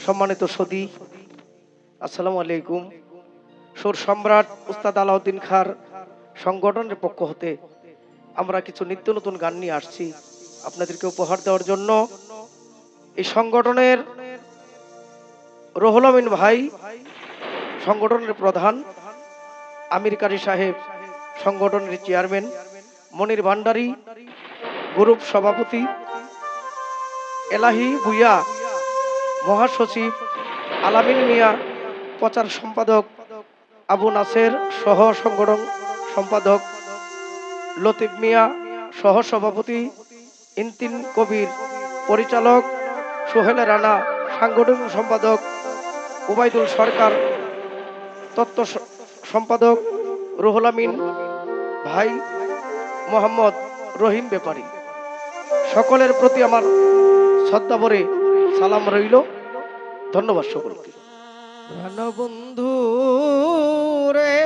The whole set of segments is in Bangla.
সম্মানিত সদী, আসসালামু আলাইকুম। সুর সম্রাট উস্তাদ আলাউদ্দিন খাঁর সংগঠনের পক্ষ হতে আমরা কিছু নিত্য নতুন গান নিয়ে আসছি আপনাদেরকে উপহার দেওয়ার জন্য। এই সংগঠনের রুহুল আমিন ভাই সংগঠনের প্রধান, আমির কারি সাহেব সংগঠনের চেয়ারম্যান, মনির ভান্ডারী গ্রুপ সভাপতি, এলাহি ভুইয়া মহাসচিব, আলামিন মিয়া প্রচার সম্পাদক, আবু নাসের সহ সংগঠন সম্পাদক, লতিফ মিয়া সহ সভাপতি, ইনতিন কবির পরিচালক, সোহেল রানা সাংগঠনিক সম্পাদক, ওবায়দুল সরকার তত্ত্ব সম্পাদক, রুহুল আমিন ভাই, মোহাম্মদ রহিম ব্যাপারী, সকলের প্রতি আমার শ্রদ্ধা ভরে সালাম রইল। ধন্যবাদ সকলকে। প্রাণবন্ধু রে,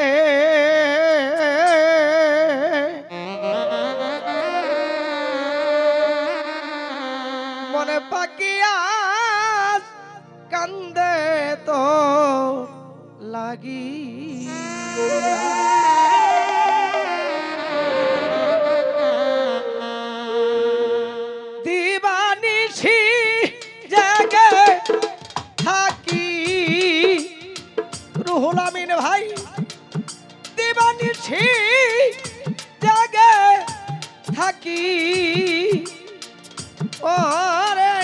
মনে পাকিয়া কান্দে তো লাগি, দিবানিশি জাগে থাকি, রুহুল আমিন ভাই দিবানিশি জাগে থাকি, ওরে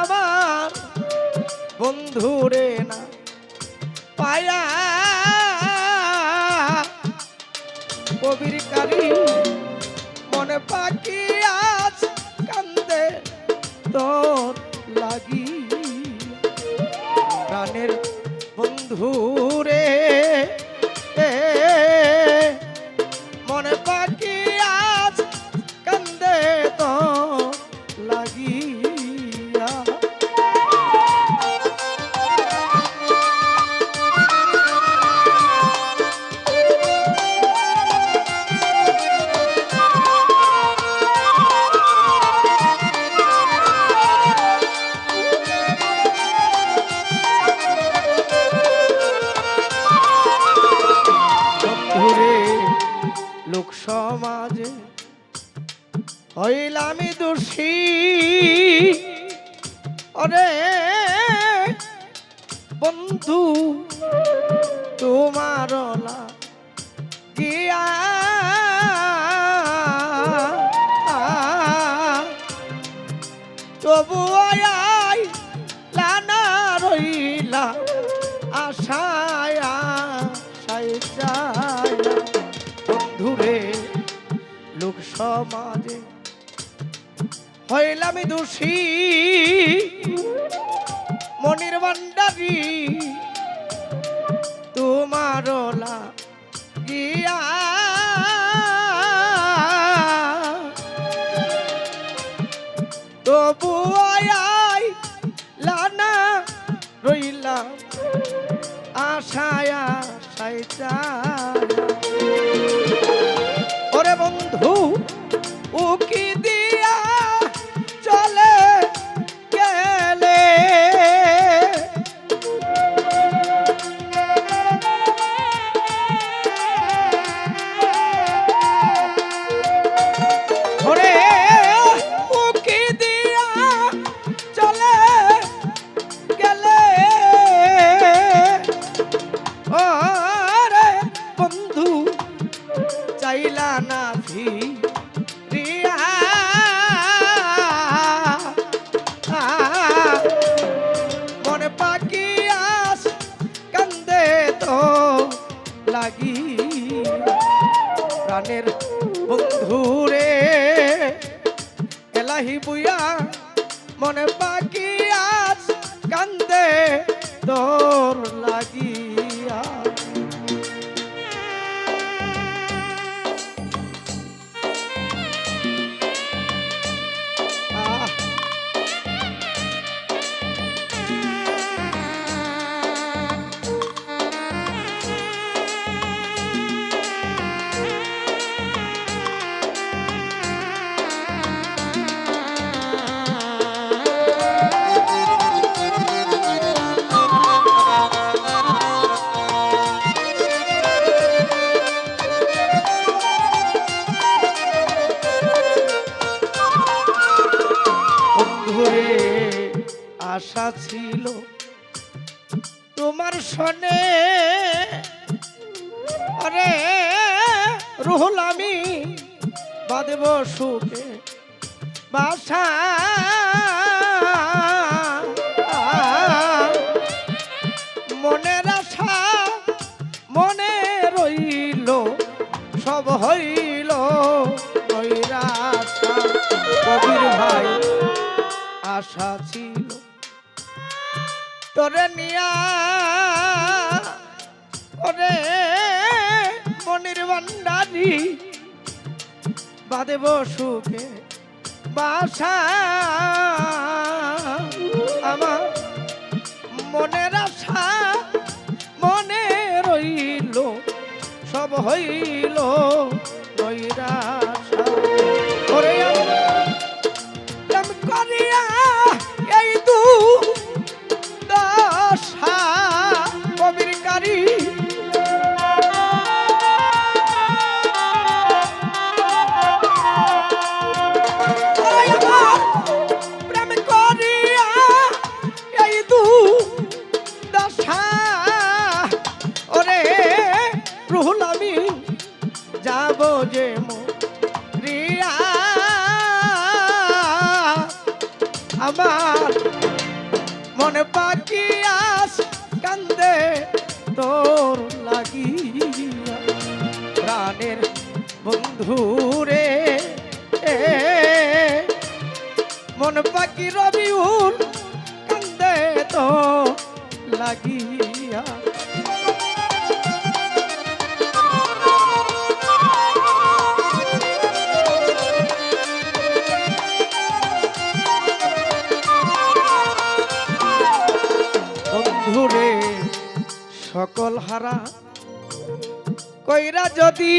আমার বন্ধুরে না পায়া, কবির কারি মনে পাকি আজ কান্দে তোর লাগি, প্রাণের বন্ধুরে মনে পাকি আজ কান্দে তোর লাগিয়া। লোক সমাজে হইলামি দোষী, অরে বন্ধু তোমার গিয়া, তবু আয় লানা রইলা আশায় আশায় যায়, বন্ধুরে লোক সমাজে হইলামি দোষী, মনির ভান্ডারী তোমার গিয়া, তবু আয় লানা রইলাম আশায় আশায় যায়, ওরে বন্ধু উকি দিয়া চলে গেলে, ওরে উকি দিয়া চলে গেলে, ওরে বন্ধু চাইলা না ফিরিয়া, মনে পাকি আস কান্দে তো লাগি, প্রাণের বন্ধুরে এলাহি বুয়া মনে পাকি আস কান্দে তোর লাগিয়া। আশা ছিল তোমার শোনে আরে রুহুল আমি বাঁধব সুখে বাসা মনের আশা মনে রইল সব হইল নৈরাশা কবির ভাই আশা ছিল তোরে নিয়া ওরে মনির ভান্ডারি বাঁধব সুখে বাসা আমার মনের আশা মনে রইল সব হইল নৈরাশা ওরে আমি করিয়া এই দশা কবির কারি প্রেম করিয়া এই দশা ওরে রুহুল আমি যাব যে রিয়া আমার মনে পাখি আস কান্দে তোর লাগিয়া প্রাণের বন্ধুরে মন পাখি রবিউল কান্দে তো লাগিয়া বন্ধুরে সকল হারা কইরা যদি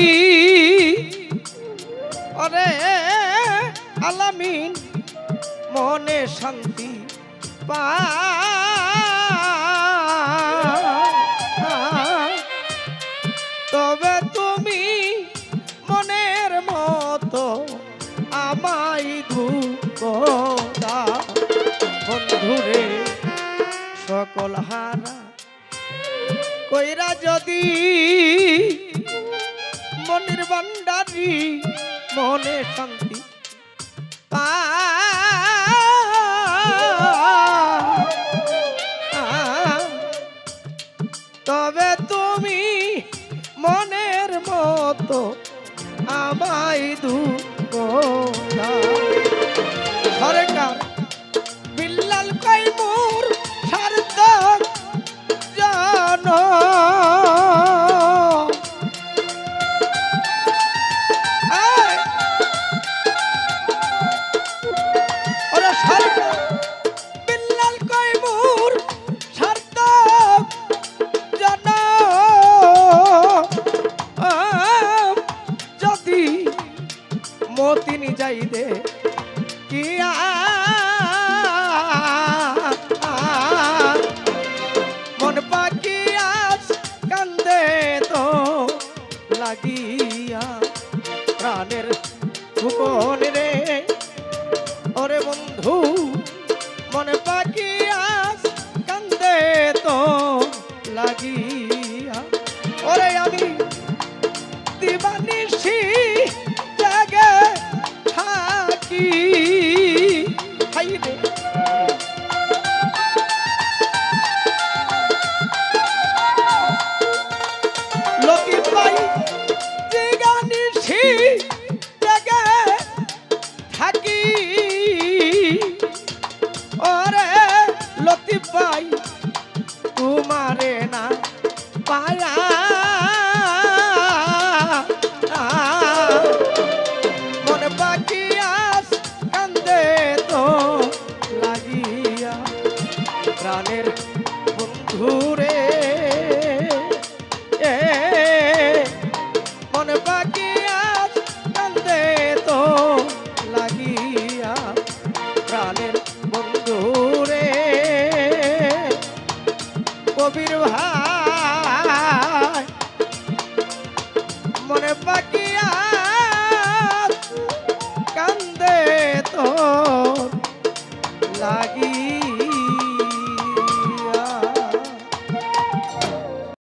অরে আলামিন মনে শান্তি পা তবে তুমি মনের মতো আমায় দুঃখ দাও বন্ধুরে সকল হারা কইরা যদি মনির ভান্ডারি মনে শান্তি তবে তুমি মনের মতো আমায় দুঃখ সরকার বিল্লাল কইমুর সার্থক জান ওরা সরকার বিল্লাল কইমুর সার্থক জান যদি মতিনি যাই দে কিয়া মন পাখি আজ কান্দে তো লাগিয়া প্রাণের ভুবন রে ওরে বন্ধু মন পাখি আজ কান্দে তো লাগিয়া ওরে আমি দিবানিশি জাগে থাকি হাইরে লোকি পাই দিগানিশি জাগে থাকি ওরে লতি পাই তোমারে না পায়া মনে পাখি আস কান্দে তো লাগিয়া প্রাণের বন্ধুরে মনে পাখি আস কান্দে তো লাগিয়া প্রাণের বন্ধুরে কবির ভাই